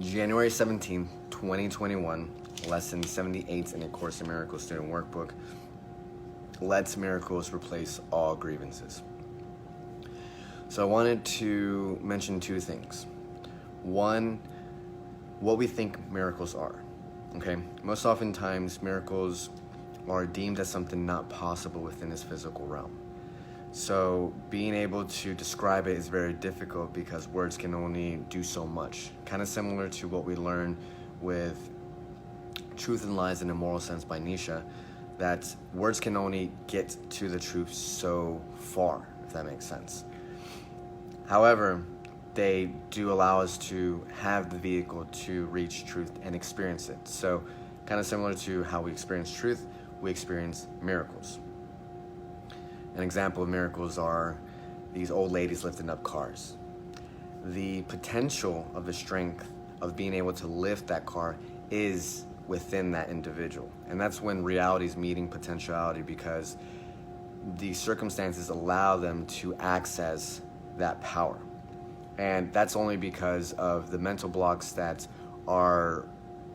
January 17th, 2021, lesson 78 in A Course in Miracles student workbook. Let miracles replace all grievances. So I wanted to mention two things. One, what we think miracles are. Okay, most oftentimes miracles are deemed as something not possible within this physical realm. So being able to describe it is very difficult because words can only do so much. Kind of similar to what we learn with Truth and Lies in a Moral Sense by Nietzsche, that words can only get to the truth so far, if that makes sense. However, they do allow us to have the vehicle to reach truth and experience it. So kind of similar to how we experience truth, we experience miracles. An example of miracles are these old ladies lifting up cars. The potential of the strength of being able to lift that car is within that individual. And that's when reality is meeting potentiality, because the circumstances allow them to access that power. And that's only because of the mental blocks that our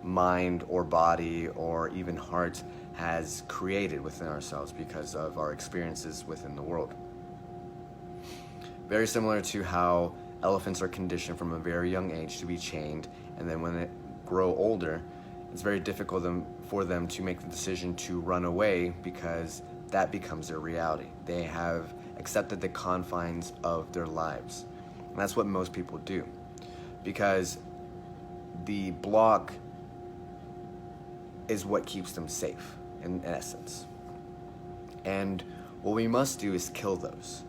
mind or body or even heart has created within ourselves because of our experiences within the world. Very similar to how elephants are conditioned from a very young age to be chained, and then when they grow older, it's very difficult for them to make the decision to run away because that becomes their reality. They have accepted the confines of their lives. And that's what most people do, because the block is what keeps them safe in essence. And what we must do is kill those.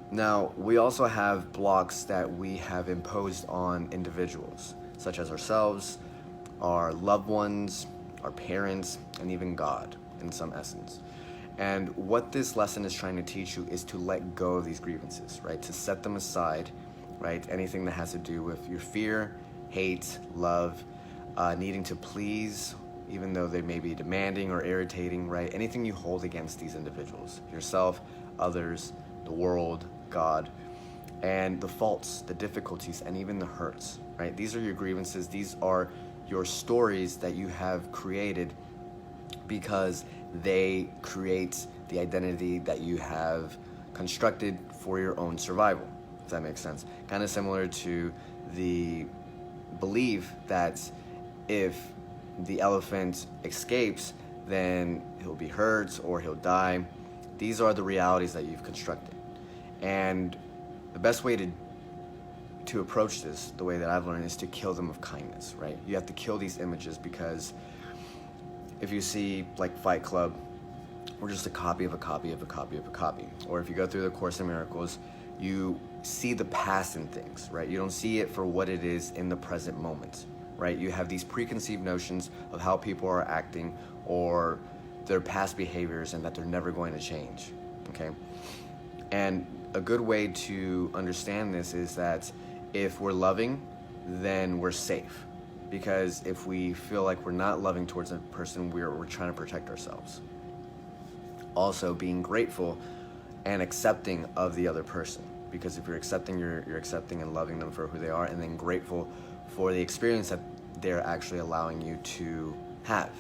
Now, we also have blocks that we have imposed on individuals, such as ourselves, our loved ones, our parents, and even God in some essence. And what this lesson is trying to teach you is to let go of these grievances, right? To set them aside, right? Anything that has to do with your fear, hate, love, needing to please, even though they may be demanding or irritating, right? Anything you hold against these individuals, yourself, others, the world, God, and the faults, the difficulties, and even the hurts, right? These are your grievances. These are your stories that you have created because they create the identity that you have constructed for your own survival, if that makes sense. Kind of similar to the belief that if the elephant escapes, then he'll be hurt or he'll die. These are the realities that you've constructed. And the best way to approach this, the way that I've learned, is to kill them with kindness, right? You have to kill these images, because if you see like Fight Club, we're just a copy of a copy of a copy of a copy. Or if you go through the Course in Miracles, you see the past in things, right? You don't see it for what it is in the present moment, right? You have these preconceived notions of how people are acting or their past behaviors, and that they're never going to change, okay? And a good way to understand this is that if we're loving, then we're safe. Because if we feel like we're not loving towards a person, we're trying to protect ourselves. Also, being grateful and accepting of the other person. Because if you're accepting, you're accepting and loving them for who they are, and then grateful for the experience that they're actually allowing you to have.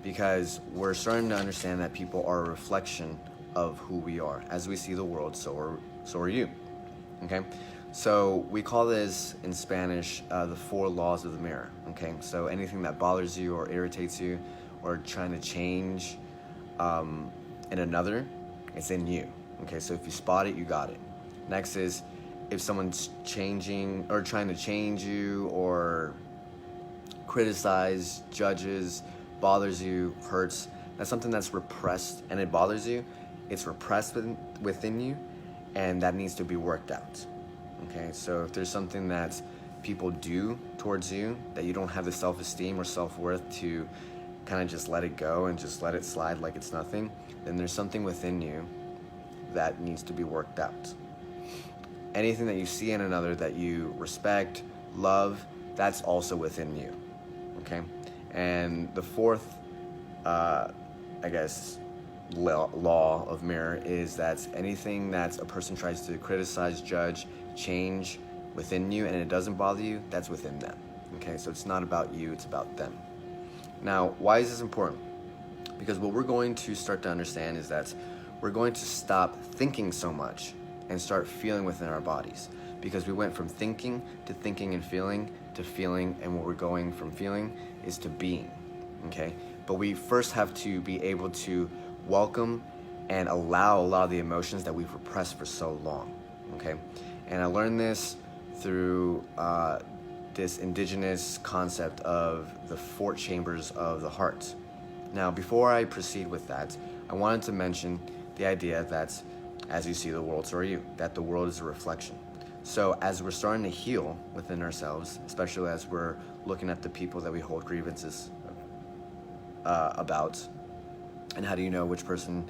Because we're starting to understand that people are a reflection of who we are. As we see the world, so are you. Okay? So we call this in Spanish the 4 laws of the mirror. Okay? So anything that bothers you or irritates you or trying to change in another, it's in you. Okay? So if you spot it, you got it. Next is if someone's changing or trying to change you or criticize, judges, bothers you, hurts, that's something that's repressed and it bothers you. It's repressed within you, and that needs to be worked out. Okay, so if there's something that people do towards you that you don't have the self-esteem or self-worth to kind of just let it go and just let it slide like it's nothing, then there's something within you that needs to be worked out. Anything that you see in another that you respect, love, that's also within you. Okay, and the fourth, law of mirror is that anything that a person tries to criticize, judge, change within you and it doesn't bother you, that's within them. Okay, so it's not about you, it's about them. Now, why is this important? Because what we're going to start to understand is that we're going to stop thinking so much and start feeling within our bodies. Because we went from thinking to thinking and feeling to feeling, and what we're going from feeling is to being. Okay? But we first have to be able to welcome and allow a lot of the emotions that we've repressed for so long. Okay? And I learned this through this indigenous concept of the 4 chambers of the heart. Now, before I proceed with that, I wanted to mention the idea that as you see the world, so are you, that the world is a reflection. So as we're starting to heal within ourselves, especially as we're looking at the people that we hold grievances about, and how do you know which person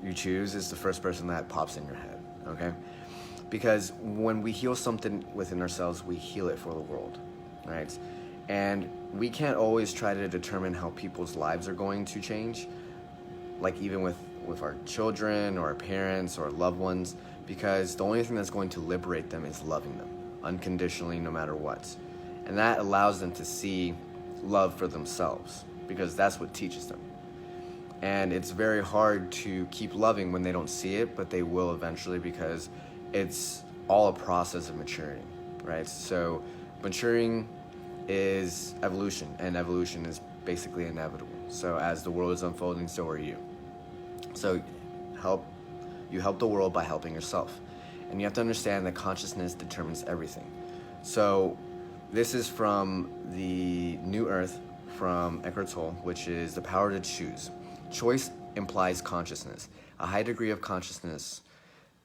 you choose is the first person that pops in your head, okay? Because when we heal something within ourselves, we heal it for the world, right? And we can't always try to determine how people's lives are going to change, like even with our children or our parents or loved ones, because the only thing that's going to liberate them is loving them unconditionally, no matter what. And that allows them to see love for themselves, because that's what teaches them. And it's very hard to keep loving when they don't see it, but they will eventually, because it's all a process of maturing, right? So maturing is evolution, and evolution is basically inevitable. So as the world is unfolding, so are you. So you help the world by helping yourself. And you have to understand that consciousness determines everything. So this is from the New Earth, from Eckhart Tolle, which is the power to choose. Choice implies consciousness, a high degree of consciousness.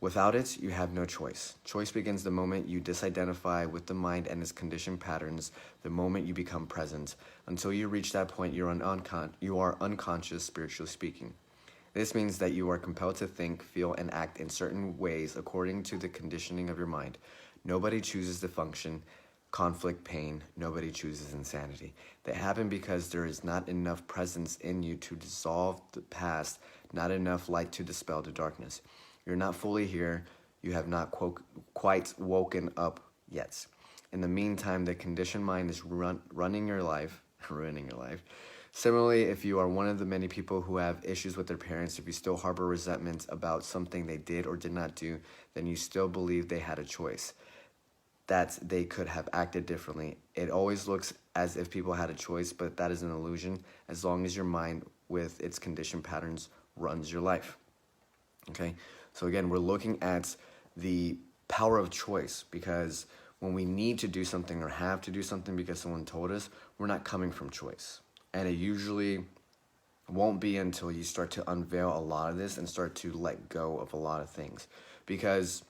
Without it, you have no choice. Choice begins the moment you disidentify with the mind and its conditioned patterns, the moment you become present. Until you reach that point, you are unconscious, spiritually speaking. This means that you are compelled to think, feel, and act in certain ways according to the conditioning of your mind. Nobody chooses the function, conflict, pain. Nobody chooses insanity. They happen because there is not enough presence in you to dissolve the past, not enough light to dispel the darkness. You're not fully here. You have not quite woken up yet. In the meantime, the conditioned mind is running your life, ruining your life. Similarly, if you are one of the many people who have issues with their parents, if you still harbor resentment about something they did or did not do, then you still believe they had a choice, that they could have acted differently. It always looks as if people had a choice, but that is an illusion, as long as your mind with its conditioned patterns runs your life. Okay? So again, we're looking at the power of choice, because when we need to do something or have to do something because someone told us, we're not coming from choice. And it usually won't be until you start to unveil a lot of this and start to let go of a lot of things. Because,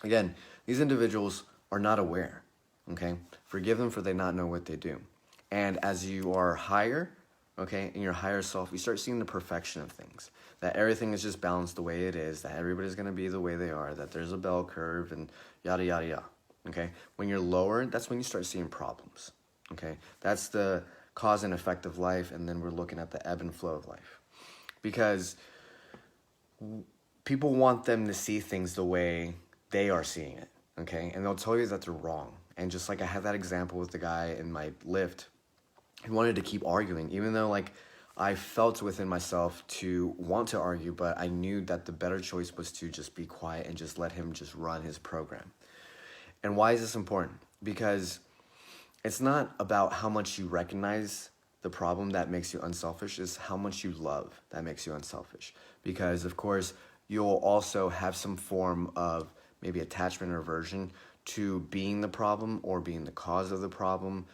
again, these individuals are not aware, okay? Forgive them for they not know what they do. And as you are higher, okay, in your higher self, you start seeing the perfection of things. That everything is just balanced the way it is, that everybody's going to be the way they are, that there's a bell curve and yada, yada, yada, okay? When you're lower, that's when you start seeing problems, okay? That's the cause and effect of life, and then we're looking at the ebb and flow of life. Because people want them to see things the way they are seeing it, okay? And they'll tell you that they're wrong. And just like I had that example with the guy in my lift, he wanted to keep arguing, even though like I felt within myself to want to argue, but I knew that the better choice was to just be quiet and just let him just run his program. And why is this important? Because it's not about how much you recognize the problem that makes you unselfish, it's how much you love that makes you unselfish. Because, of course, you'll also have some form of maybe attachment or aversion to being the problem or being the cause of the problem,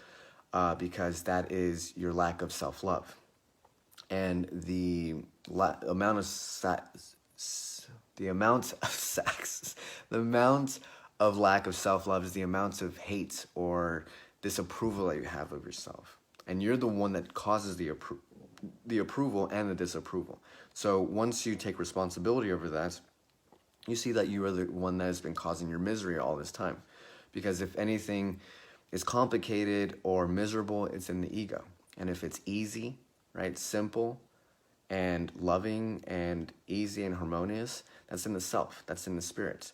because that is your lack of self-love. And the amount of lack of self-love is the amount of hate or disapproval that you have of yourself, and you're the one that causes the approval and the disapproval. So once you take responsibility over that, you see that you are the one that has been causing your misery all this time. Because if anything is complicated or miserable, it's in the ego. And if it's easy, right, simple and loving and easy and harmonious, that's in the self, that's in the spirit.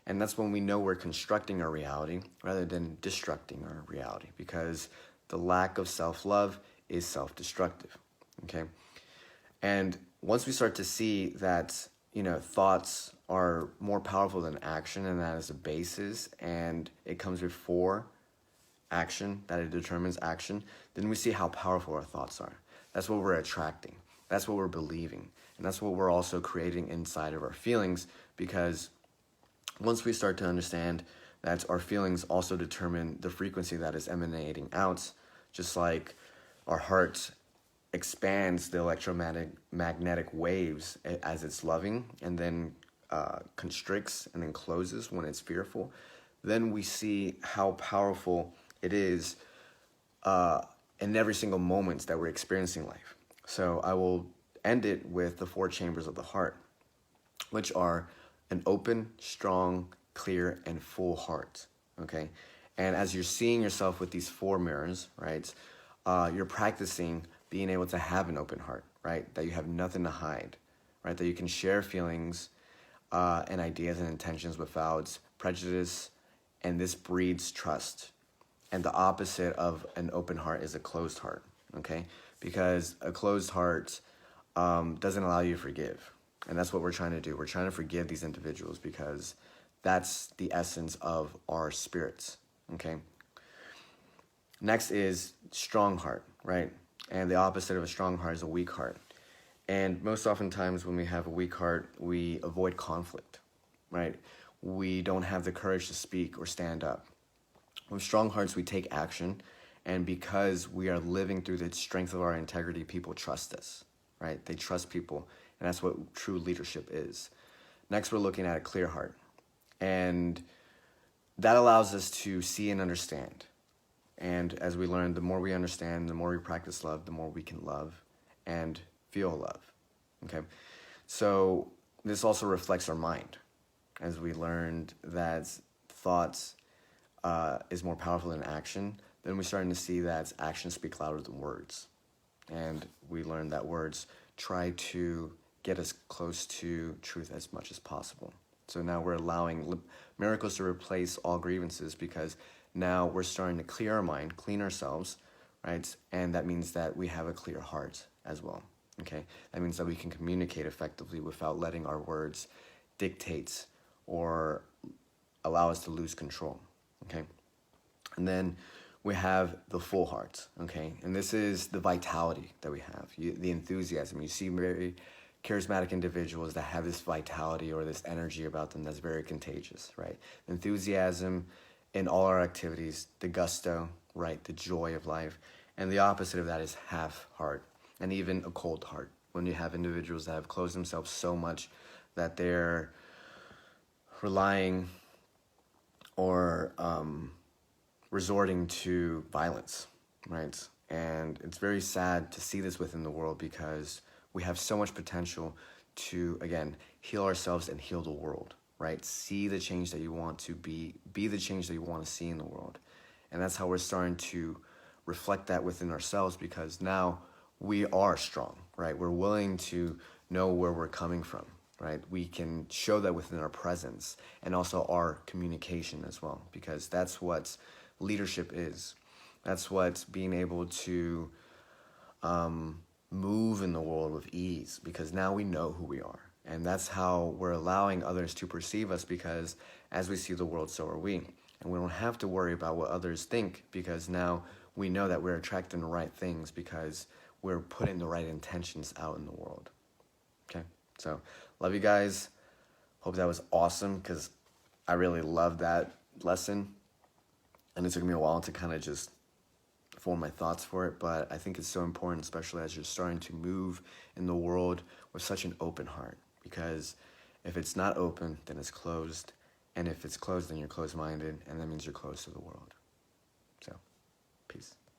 And that's when we know we're constructing our reality rather than destructing our reality, because the lack of self-love is self-destructive, okay? And once we start to see that, thoughts are more powerful than action, and that is a basis, and it comes before action, that it determines action, then we see how powerful our thoughts are. That's what we're attracting. That's what we're believing. And that's what we're also creating inside of our feelings, because once we start to understand that our feelings also determine the frequency that is emanating out, just like our heart expands the electromagnetic waves as it's loving, and then constricts and then closes when it's fearful, then we see how powerful it is in every single moment that we're experiencing life. So I will end it with the 4 chambers of the heart, which are an open, strong, clear, and full heart, okay? And as you're seeing yourself with these 4 mirrors, right, you're practicing being able to have an open heart, right? That you have nothing to hide, right? That you can share feelings and ideas and intentions without prejudice, and this breeds trust. And the opposite of an open heart is a closed heart, okay? Because a closed heart doesn't allow you to forgive. And that's what we're trying to do. We're trying to forgive these individuals because that's the essence of our spirits, okay? Next is strong heart, right? And the opposite of a strong heart is a weak heart. And most oftentimes when we have a weak heart, we avoid conflict, right? We don't have the courage to speak or stand up. With strong hearts, we take action, and because we are living through the strength of our integrity, people trust us, right? They trust people, and that's what true leadership is. Next, we're looking at a clear heart, and that allows us to see and understand. And as we learn, the more we understand, the more we practice love, the more we can love and feel love, okay? So this also reflects our mind, as we learned that thoughts is more powerful than action. Then we're starting to see that actions speak louder than words. And we learned that words try to get us close to truth as much as possible. So now we're allowing miracles to replace all grievances, because now we're starting to clear our mind, clean ourselves, right? And that means that we have a clear heart as well, okay? That means that we can communicate effectively without letting our words dictate or allow us to lose control, okay? And then we have the full heart, okay? And this is the vitality that we have, the enthusiasm. You see very charismatic individuals that have this vitality or this energy about them that's very contagious, right? Enthusiasm in all our activities, the gusto, right? The joy of life. And the opposite of that is half heart, and even a cold heart. When you have individuals that have closed themselves so much that they're relying or resorting to violence, right? And it's very sad to see this within the world, because we have so much potential to, again, heal ourselves and heal the world, right? See the change that you want to be the change that you want to see in the world. And that's how we're starting to reflect that within ourselves, because now we are strong, right? We're willing to know where we're coming from, right? We can show that within our presence and also our communication as well, because that's what leadership is. That's what being able to move in the world with ease, because now we know who we are. And that's how we're allowing others to perceive us, because as we see the world, so are we. And we don't have to worry about what others think, because now we know that we're attracting the right things, because we're putting the right intentions out in the world. Okay? So, love you guys. Hope that was awesome, because I really loved that lesson. And it took me a while to kind of just form my thoughts for it, but I think it's so important, especially as you're starting to move in the world with such an open heart, because if it's not open, then it's closed, and if it's closed, then you're closed-minded, and that means you're closed to the world. So, peace.